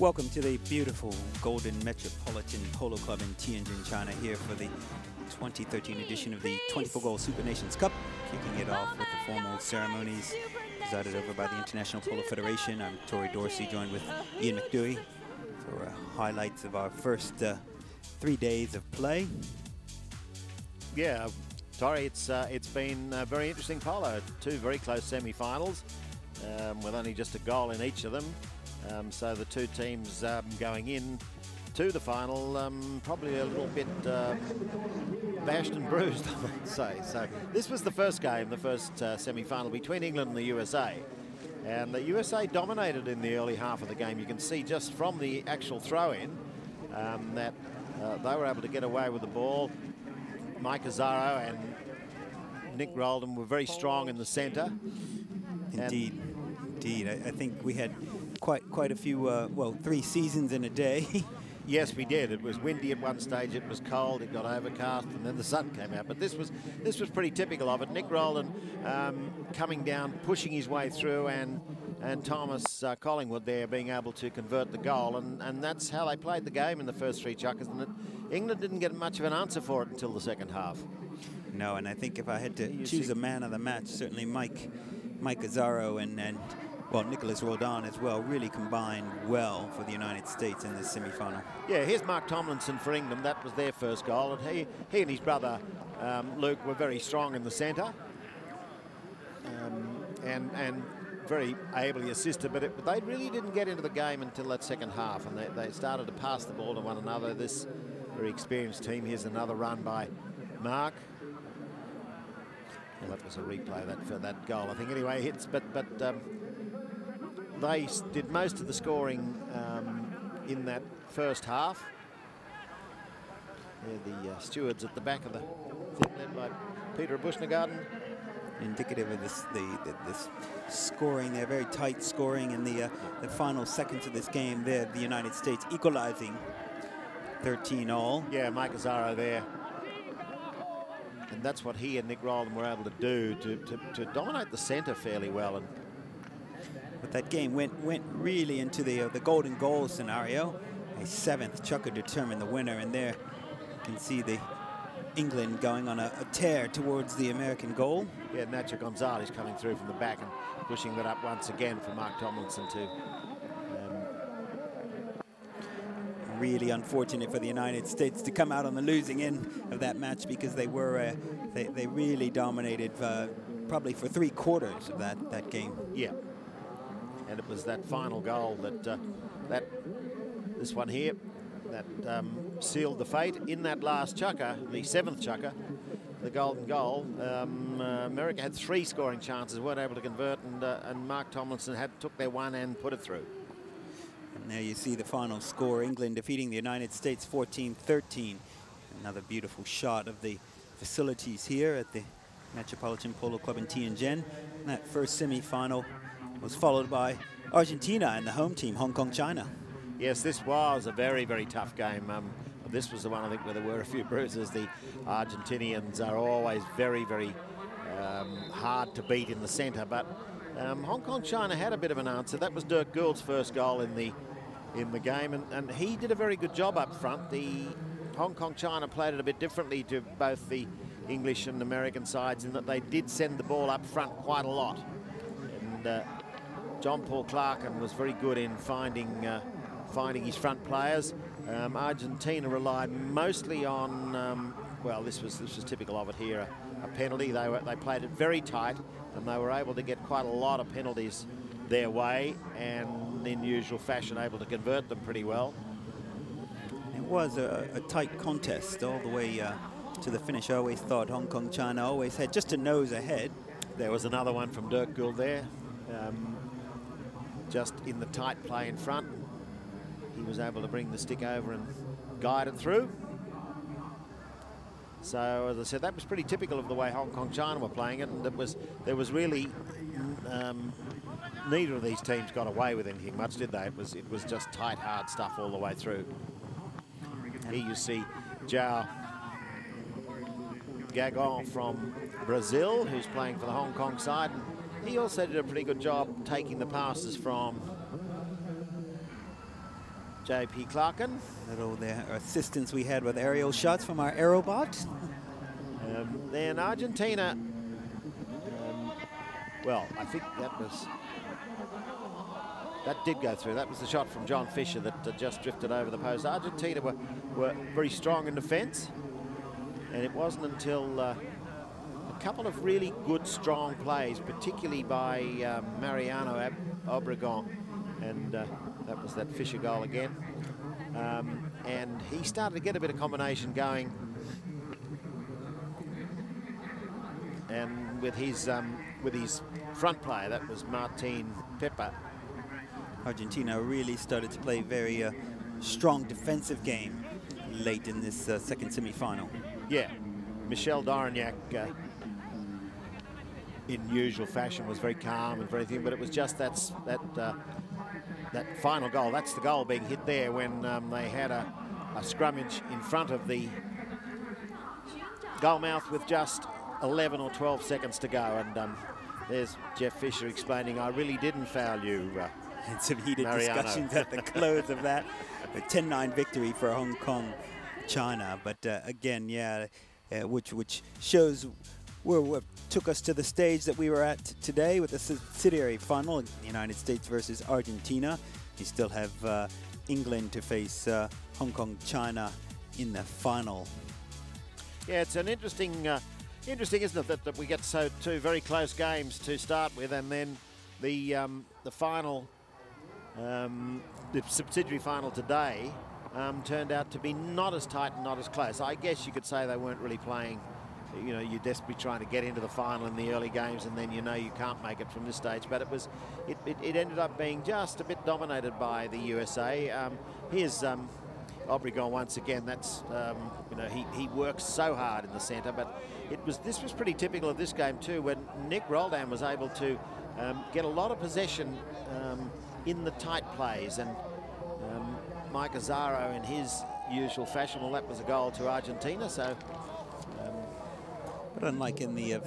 Welcome to the beautiful Golden Metropolitan Polo Club in Tianjin, China, here for the 2013 edition of the 24-Goal Super Nations Cup, kicking it off with the formal ceremonies presided over by the International Polo Federation. I'm Tori Dorsey, joined with Ian McDewey for highlights of our first 3 days of play. Yeah, Tori, it's been a very interesting polo. Two very close semi-finals with only just a goal in each of them. So the two teams going in to the final probably a little bit bashed and bruised, I would say. So this was the first game, the first semi-final between England and the USA. And the USA dominated in the early half of the game. You can see just from the actual throw-in that they were able to get away with the ball. Mike Azzaro and Nick Roldan were very strong in the centre. Indeed, indeed. I think we had quite a few, well, 3 seasons in a day. Yes, we did. It was windy at one stage, it was cold, it got overcast, and then the sun came out. But this was pretty typical of it. Nick Roldan coming down, pushing his way through, and Thomas Collingwood there being able to convert the goal. And that's how they played the game in the first 3 chukkers. And England didn't get much of an answer for it until the second half. No, and I think if I had to choose a man of the match, certainly Mike Azzaro and well, Nicholas Roldan as well, really combined well for the United States in this semi-final. Yeah, here's Mark Tomlinson for England. That was their first goal. And he and his brother Luke were very strong in the centre and very ably assisted. But they really didn't get into the game until that second half, and they started to pass the ball to one another. This very experienced team. Here's another run by Mark. Well, that was a replay for that goal, I think. Anyway, hits, but they did most of the scoring in that first half. They're the stewards at the back of the thing, led by Peter Bushnagarden. Indicative of this scoring there, very tight scoring in the final seconds of this game there, the United States equalizing 13-all. Yeah, Mike Azzaro there. And that's what he and Nick Roldan were able to do, to dominate the centre fairly well. But that game went really into the golden goal scenario. A 7th chukker determined the winner, and there you can see the England going on a tear towards the American goal. Yeah, Nacho Gonzalez coming through from the back and pushing that up once again for Mark Tomlinson to. Really unfortunate for the United States to come out on the losing end of that match, because they were they really dominated probably for 3/4 of that game. Yeah. And it was that final goal that this one here, that sealed the fate in that last chukker, the 7th chukker, the golden goal. America had 3 scoring chances, weren't able to convert, and Mark Tomlinson took their one and put it through. And there you see the final score, England defeating the United States 14-13. Another beautiful shot of the facilities here at the Metropolitan Polo Club in Tianjin. And that first semi-final was followed by Argentina and the home team, Hong Kong, China. Yes, this was a very, very tough game. This was the one, I think, where there were a few bruises. The Argentinians are always very, very hard to beat in the centre, but Hong Kong, China had a bit of an answer. That was Dirk Gould's first goal in the game, and he did a very good job up front. The Hong Kong, China played it a bit differently to both the English and American sides, in that they did send the ball up front quite a lot. And John Paul Clarkin was very good in finding his front players. Argentina relied mostly on, well, this was typical of it here, a penalty. They played it very tight, and they were able to get quite a lot of penalties their way, and in usual fashion able to convert them pretty well. It was a tight contest all the way to the finish. I always thought Hong Kong, China always had just a nose ahead. There was another one from Dirk Gould there, just in the tight play in front. He was able to bring the stick over and guide it through. So, as I said, that was pretty typical of the way Hong Kong, China were playing it, and there was really neither of these teams got away with anything much, did they? It was just tight, hard stuff all the way through. Here you see João Gagon from Brazil, who's playing for the Hong Kong side. He also did a pretty good job taking the passes from J.P. Clarkin. Little assistance we had with aerial shots from our aerobot. Then Argentina, well, I think that did go through. That was the shot from John Fisher that just drifted over the post. Argentina were very strong in defence, and it wasn't until a couple of really good, strong plays, particularly by Mariano Obregon, and that was that Fisher goal again. And he started to get a bit of combination going, and with his front player, that was Martin Pepper. Argentina really started to play very strong defensive game late in this second semi-final. Yeah, Michel Dorignac, in usual fashion, was very calm and very thin, but it was just that final goal. That's the goal being hit there when they had a scrummage in front of the goal mouth with just 11 or 12 seconds to go, and there's Jeff Fisher explaining, "I really didn't foul you." And some heated Mariano. discussions at the close of that. A 10-9 victory for Hong Kong, China. But again, yeah, which shows what took us to the stage that we were at today with the subsidiary final, United States versus Argentina. You still have England to face Hong Kong, China in the final. Yeah, it's an interesting, isn't it, that we get two very close games to start with, and then the final. The subsidiary final today turned out to be not as tight and not as close. I guess you could say they weren't really playing, you know, you're desperately trying to get into the final in the early games, and then you know you can't make it from this stage. But it ended up being just a bit dominated by the USA. Here's Obregon once again. That's you know, he works so hard in the centre, but this was pretty typical of this game too, when Nick Roldan was able to get a lot of possession in the tight plays, and Mike Azaro, in his usual fashion, well, that was a goal to Argentina. So, but unlike in the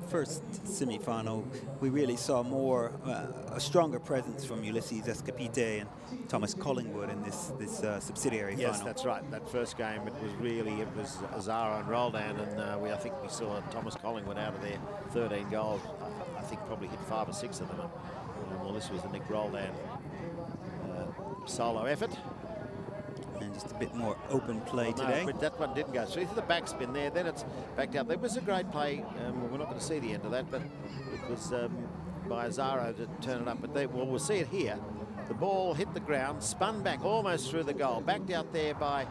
first semi-final, we really saw a stronger presence from Ulysses Escapite and Thomas Collingwood in this subsidiary final. Yes, that's right. That first game, it was Azaro and Roldan, and I think we saw Thomas Collingwood out of their 13 goals. I think probably hit 5 or 6 of them. Well, this was the Nick Roldan solo effort. And just a bit more open play today. But that one didn't go through. The backspin there, then it's backed out. There was a great play. We're not going to see the end of that, but it was by Azaro to turn it up. But we'll see it here. The ball hit the ground, spun back almost through the goal, backed out there by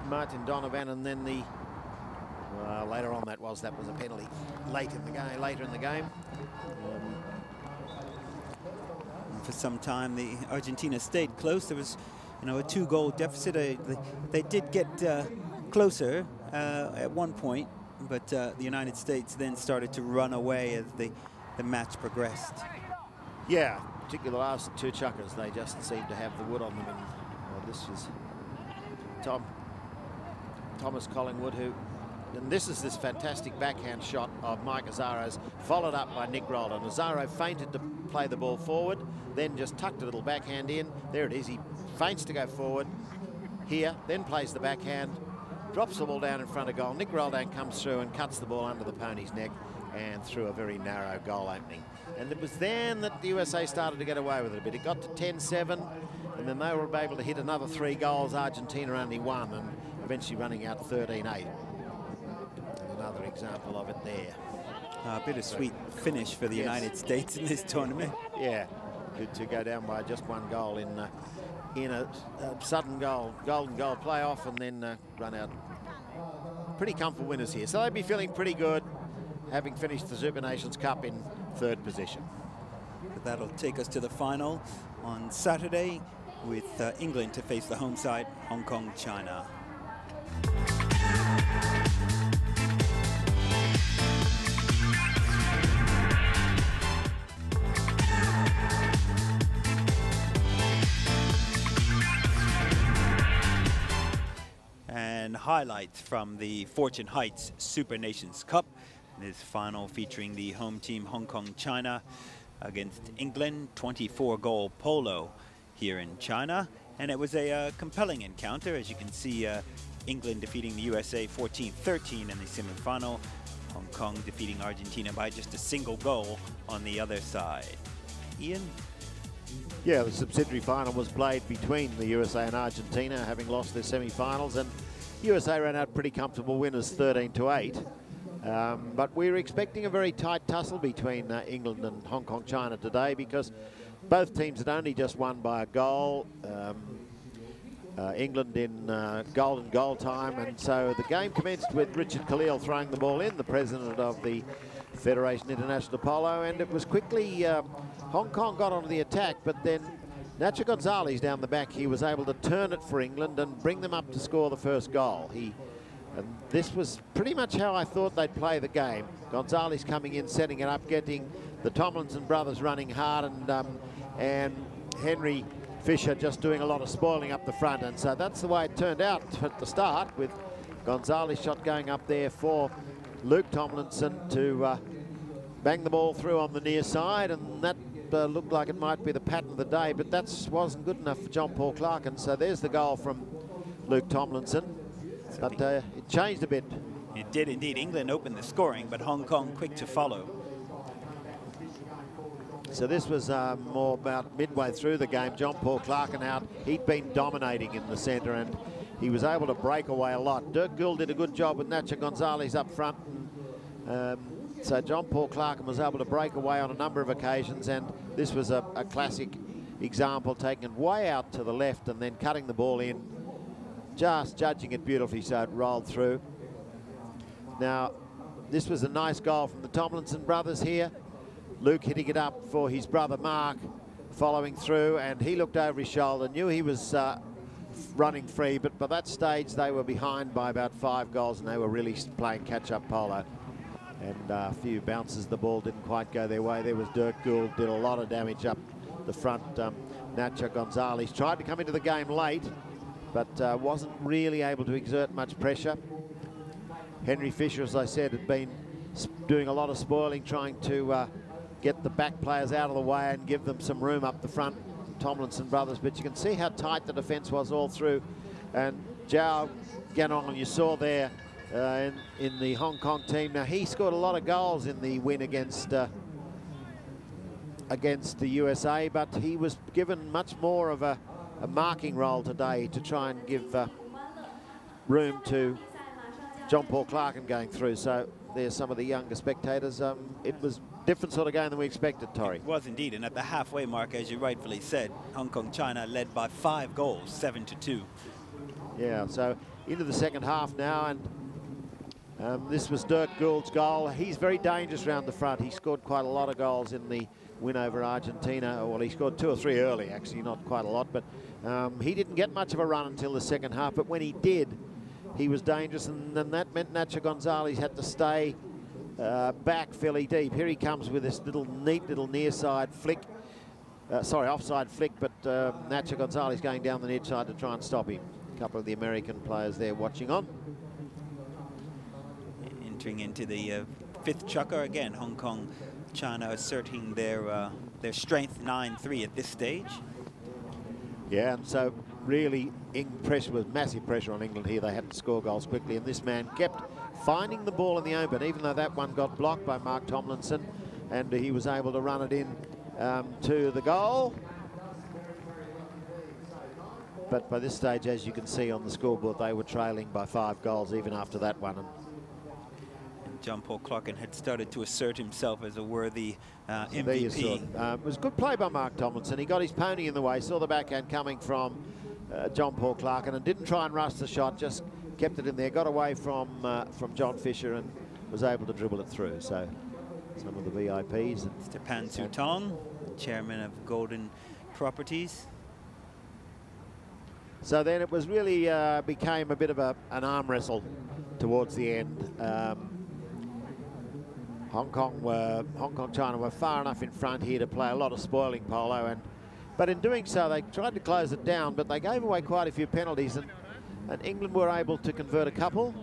Martin Donovan, and then later on that was a penalty later in the game. For some time, the Argentina stayed close. There was, you know, a 2-goal deficit. They did get closer at one point, but the United States then started to run away as the match progressed. Yeah, particularly the last 2 chukkers, they just seemed to have the wood on them, and this was Thomas Collingwood, and this is this fantastic backhand shot of Mike Azaro's, followed up by Nick Roldan. Azaro feinted to play the ball forward, then just tucked a little backhand in. There it is. He feints to go forward here, then plays the backhand, drops the ball down in front of goal. Nick Roldan comes through and cuts the ball under the pony's neck and through a very narrow goal opening. And it was then that the USA started to get away with it a bit. It got to 10-7, and then they were able to hit another 3 goals. Argentina only 1, and eventually running out 13-8. Another example of it there. A bittersweet finish for the United States in this tournament. Yeah, good to go down by just 1 goal in a sudden golden goal playoff, and then run out. Pretty comfortable winners here. So they'd be feeling pretty good, having finished the Super Nations Cup in 3rd position. But that'll take us to the final on Saturday, with England to face the home side, Hong Kong, China. And highlights from the Fortune Heights Super Nations Cup. This final featuring the home team Hong Kong, China against England. 24-goal polo here in China. And it was a compelling encounter. As you can see, England defeating the USA 14-13 in the semifinal. Hong Kong defeating Argentina by just a single goal on the other side. Ian? Yeah, the subsidiary final was played between the USA and Argentina, having lost their semi-finals, and USA ran out pretty comfortable winners 13-8. But we were expecting a very tight tussle between England and Hong Kong China today, because both teams had only just won by a goal. England in golden goal time, and so the game commenced with Richard Khalil throwing the ball in, the president of the Federation International Polo, and it was quickly Hong Kong got onto the attack, but then Nacho Gonzalez down the back, he was able to turn it for England and bring them up to score the first goal. And this was pretty much how I thought they'd play the game. Gonzalez coming in, setting it up, getting the Tomlinson brothers running hard, and Henry Fisher just doing a lot of spoiling up the front. And so that's the way it turned out at the start, with Gonzalez shot going up there for Luke Tomlinson to bang the ball through on the near side, and that looked like it might be the pattern of the day, but that wasn't good enough for John Paul Clark. And so there's the goal from Luke Tomlinson. But it changed a bit. It did indeed. England opened the scoring, but Hong Kong quick to follow. So this was more about midway through the game. John Paul Clark out. He'd been dominating in the centre, and he was able to break away a lot. Dirk Gould did a good job with Nacho Gonzalez up front. So John Paul Clark was able to break away on a number of occasions, and this was a classic example, taking it way out to the left and then cutting the ball in, just judging it beautifully so it rolled through. Now, this was a nice goal from the Tomlinson brothers here. Luke hitting it up for his brother Mark, following through, and he looked over his shoulder, knew he was running free, but by that stage they were behind by about 5 goals, and they were really playing catch-up polo. And a few bounces, the ball didn't quite go their way. There was Dirk Gould, did a lot of damage up the front. Nacho Gonzalez tried to come into the game late, but wasn't really able to exert much pressure. Henry Fisher, as I said, had been doing a lot of spoiling, trying to get the back players out of the way and give them some room up the front, Tomlinson brothers. But you can see how tight the defence was all through. And Zhao Ganong, you saw there in the Hong Kong team. Now, he scored a lot of goals in the win against the USA, but he was given much more of a marking role today to try and give room to John Paul Clark and going through. So there's some of the younger spectators. It was a different sort of game than we expected, Torrey. It was indeed, and at the halfway mark, as you rightfully said, Hong Kong China led by 5 goals, 7-2. Yeah, so into the second half now, and this was Dirk Gould's goal. He's very dangerous around the front. He scored quite a lot of goals in the win over Argentina. Well, he scored 2 or 3 early, actually, not quite a lot, but he didn't get much of a run until the second half, but when he did, he was dangerous, and then that meant Nacho Gonzalez had to stay back fairly deep. Here he comes with this neat little near side flick, offside flick, but Nacho Gonzalez going down the near side to try and stop him. A couple of the American players there watching on. Entering into the 5th chukker again, Hong Kong China asserting their strength, 9-3 at this stage. Yeah, and so really pressure was massive pressure on England here. They had to score goals quickly, and this man kept finding the ball in the open, even though that one got blocked by Mark Tomlinson, and he was able to run it in to the goal. But by this stage, as you can see on the scoreboard, they were trailing by 5 goals even after that one. And John Paul Clark had started to assert himself as a worthy MVP. There you saw it. It was good play by Mark Tomlinson. He got his pony in the way, saw the backhand coming from John Paul Clark, and didn't try and rush the shot, just kept it in there, got away from John Fisher and was able to dribble it through. So some of the VIPs. Mr. Pan Su Tong, chairman of Golden Properties. So then it was really became a bit of an arm wrestle towards the end. Hong Kong China were far enough in front here to play a lot of spoiling polo, but in doing so they tried to close it down, but they gave away quite a few penalties, and England were able to convert a couple,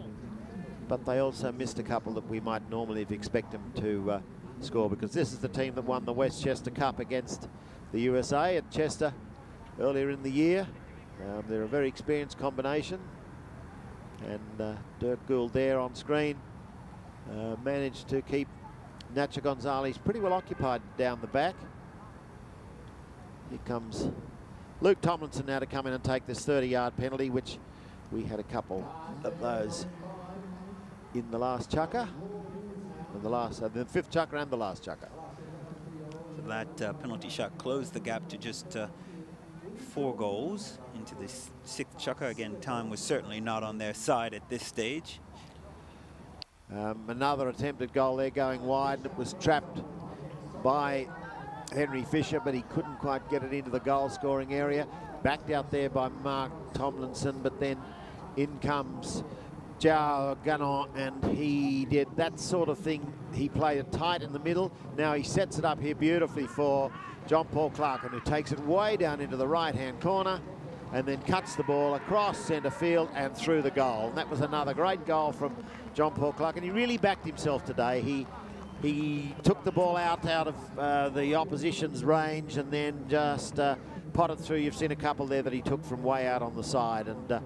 but they also missed a couple that we might normally have expected them to score, because this is the team that won the Westchester Cup against the USA at Chester earlier in the year. They're a very experienced combination. And Dirk Gould there on screen managed to keep Nacho Gonzalez pretty well occupied down the back. Here comes Luke Tomlinson now to come in and take this 30-yard penalty, which we had a couple of those in the last chukker, and the fifth chukker and the last chukker. So that penalty shot closed the gap to just 4 goals into this 6th chukker. Again, time was certainly not on their side at this stage. Another attempted goal there going wide. It was trapped by Henry Fisher, but he couldn't quite get it into the goal-scoring area. Backed out there by Mark Tomlinson, but then in comes Joao Ganon, and he did that sort of thing. He played it tight in the middle. Now he sets it up here beautifully for John Paul Clarkin, who takes it way down into the right-hand corner and then cuts the ball across centre field and through the goal. And that was another great goal from John Paul Clarkin. He really backed himself today. He took the ball out of the opposition's range and then just potted through. You've seen a couple there that he took from way out on the side, and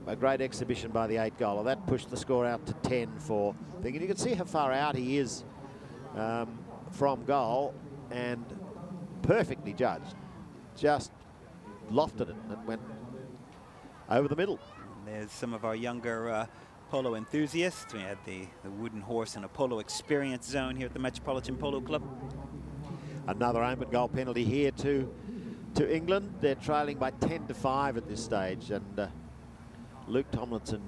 a great exhibition by the 8th goaler. That pushed the score out to 10 for thing. And you can see how far out he is from goal, and perfectly judged. Just lofted it and went over the middle. And there's some of our younger polo enthusiasts. We had the wooden horse and a polo experience zone here at the Metropolitan Polo Club. Another open goal penalty here to England. They're trailing by 10-5 at this stage, and Luke Tomlinson,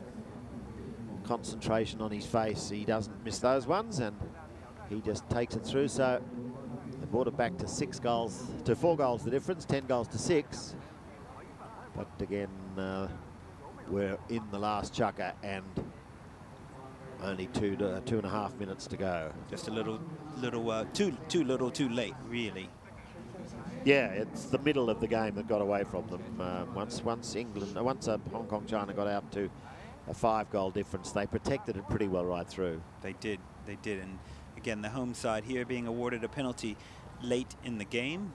concentration on his face. He doesn't miss those ones, and he just takes it through. So they brought it back to 4 goals the difference, 10 goals to 6. But again, we're in the last chukker and only 2.5 minutes to go. Just a little too little, too late, really. Yeah, it's the middle of the game that got away from them. Once Hong Kong China got out to a 5-goal difference, they protected it pretty well right through. They did, and again, the home side here being awarded a penalty late in the game.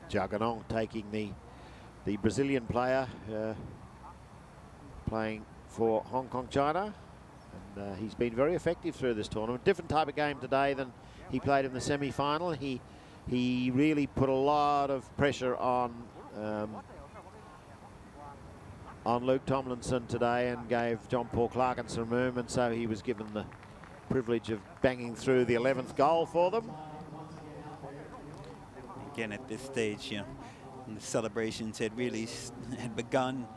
Jaganon taking the Brazilian player playing for Hong Kong China, and he's been very effective through this tournament. Different type of game today than he played in the semi-final. He really put a lot of pressure on Luke Tomlinson today and gave John Paul Clarkin some room, and so he was given the privilege of banging through the 11th goal for them. Again, at this stage, you know, the celebrations had really begun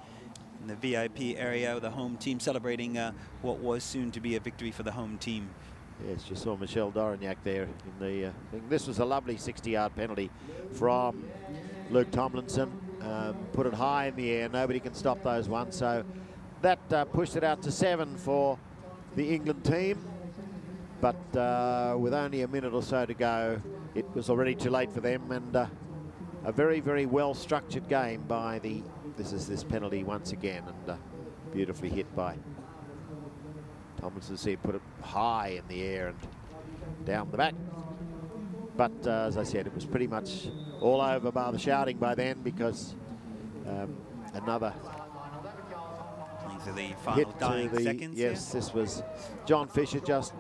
in the VIP area, the home team celebrating what was soon to be a victory for the home team. Yes, you saw Michel Dorignac there in the thing. This was a lovely 60-yard penalty from Luke Tomlinson. Put it high in the air. Nobody can stop those ones. So that pushed it out to 7 for the England team. But with only a minute or so to go, it was already too late for them. And a very, very well-structured game by the... This penalty once again, and beautifully hit by Tomlinson. See, put it high in the air and down the back. But as I said, it was pretty much all over bar the shouting by then, because another These are the final dying seconds. Yes, this was John Fisher just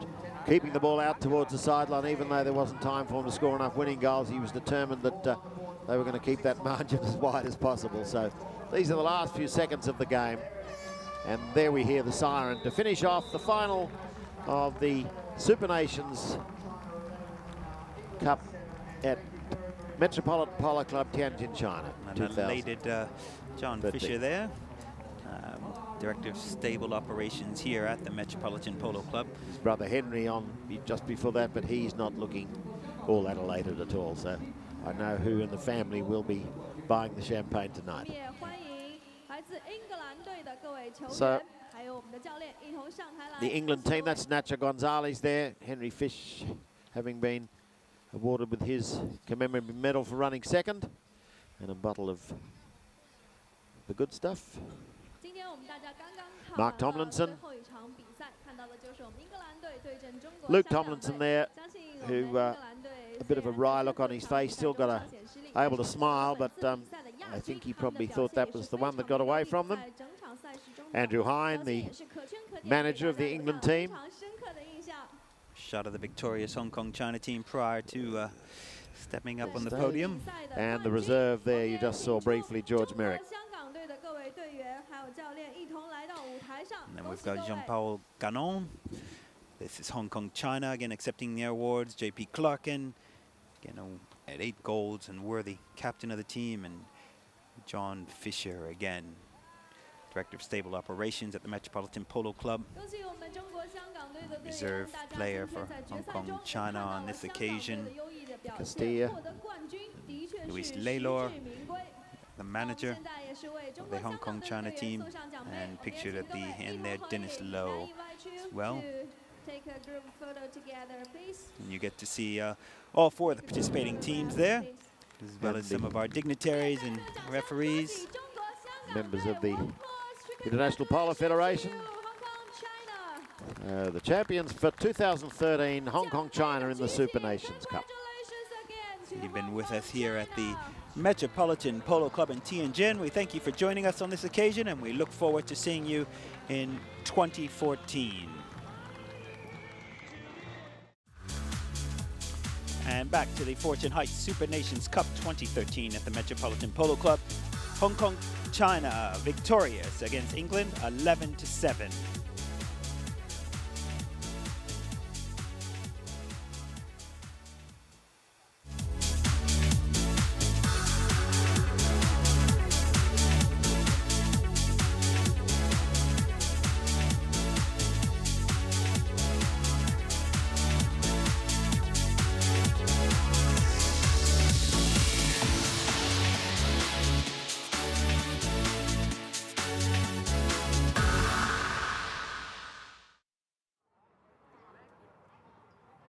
keeping the ball out towards the sideline. Even though there wasn't time for him to score enough winning goals, he was determined that they were going to keep that margin as wide as possible. So these are the last few seconds of the game. And there we hear the siren to finish off the final of the Super Nations Cup at Metropolitan Polo Club, Tianjin, China. An elated John Fisher there, Director of Stable Operations here at the Metropolitan Polo Club. His brother Henry on just before that, but he's not looking all that elated at all. So I know who in the family will be buying the champagne tonight. So the England team, that's Nacho Gonzalez there. Henry Fish having been awarded with his commemorative medal for running second, and a bottle of the good stuff. Mark Tomlinson. Luke Tomlinson there, who a bit of a wry look on his face, still got able to smile, but I think he probably thought that was the one that got away from them. Andrew Hine, the manager of the England team. Shot of the victorious Hong Kong China team prior to stepping up on the podium. And the reserve there, you just saw briefly, George Merrick. And then we've got Jean-Paul Ganon. This is Hong Kong China, again accepting their awards. J.P. Clarkin, again at 8 golds and worthy captain of the team. And John Fisher, again, Director of Stable Operations at the Metropolitan Polo Club. Reserve player for Hong Kong China on this occasion. Castilla. Luis Laylor, the manager of the Hong Kong China team, and pictured at the end there, Dennis Lowe as well. And you get to see all 4 of the participating teams there, as well as some of our dignitaries and referees. Members of the International Polo Federation. The champions for 2013, Hong Kong China in the Super Nations Cup. You've been with us here at the Metropolitan Polo Club in Tianjin. We thank you for joining us on this occasion, and we look forward to seeing you in 2014. And back to the Fortune Heights Super Nations Cup 2013 at the Metropolitan Polo Club. Hong Kong China victorious against England 11-7.